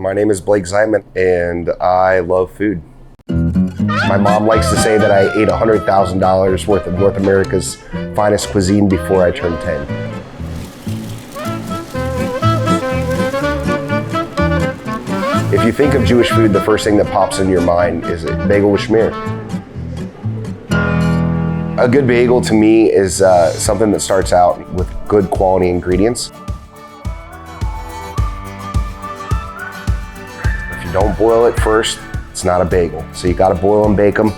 My name is Blake Zeitman, and I love food. My mom likes to say that I ate $100,000 worth of North America's finest cuisine before I turned 10. If you think of Jewish food, the first thing that pops in your mind is a bagel with schmear. A good bagel to me is something that starts out with good quality ingredients. If you don't boil it first, it's not a bagel. So you gotta boil and bake them.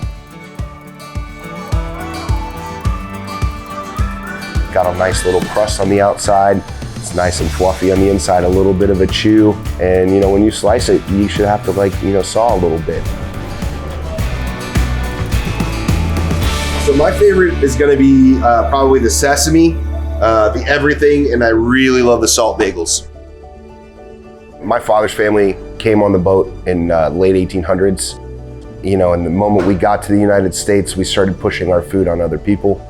Got a nice little crust on the outside. It's nice and fluffy on the inside, a little bit of a chew. And you know, when you slice it, you should have to saw a little bit. So my favorite is gonna be probably the sesame, the everything, and I really love the salt bagels. My father's family came on the boat in late 1800s. You know, and the moment we got to the United States, we started pushing our food on other people.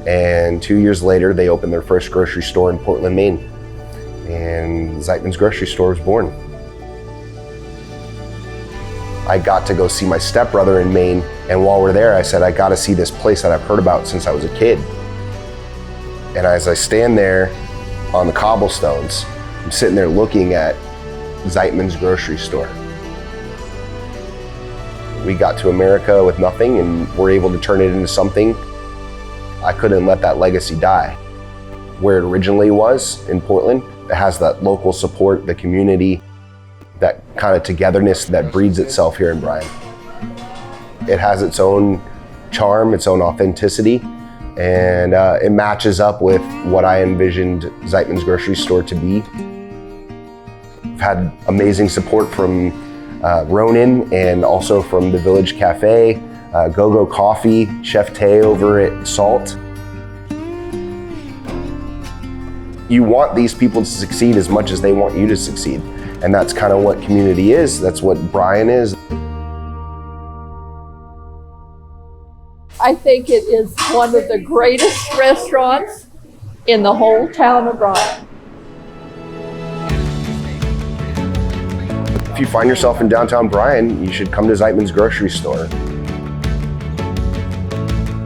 And 2 years later, they opened their first grocery store in Portland, Maine. And Zeitman's grocery store was born. I got to go see my stepbrother in Maine, and while we're there, I said, I gotta see this place that I've heard about since I was a kid. And as I stand there on the cobblestones, I'm sitting there looking at Zeitman's grocery store. We got to America with nothing and were able to turn it into something. I couldn't let that legacy die. Where it originally was in Portland, it has that local support, the community, that kind of togetherness that breeds itself here in Bryan. It has its own charm, its own authenticity, and it matches up with what I envisioned Zeitman's grocery store to be. I've had amazing support from Ronan and also from the Village Cafe, Go-Go Coffee, Chef Tay over at Salt. You want these people to succeed as much as they want you to succeed. And that's kind of what community is. That's what Bryan is. I think it is one of the greatest restaurants in the whole town of Bryan. If you find yourself in downtown Bryan, you should come to Zeitman's grocery store.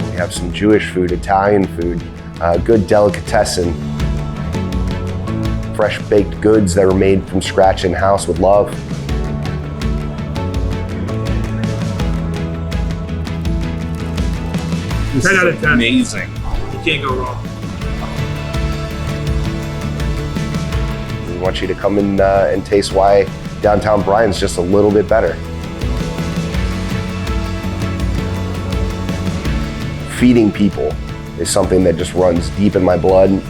We have some Jewish food, Italian food, good delicatessen, fresh baked goods that were made from scratch in-house with love. 10 out of 10. Amazing. You can't go wrong. We want you to come in and taste why downtown Bryan's just a little bit better. Feeding people is something that just runs deep in my blood.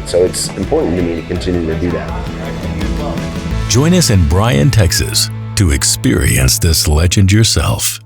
So it's important to me to continue to do that. Join us in Bryan, Texas to experience this legend yourself.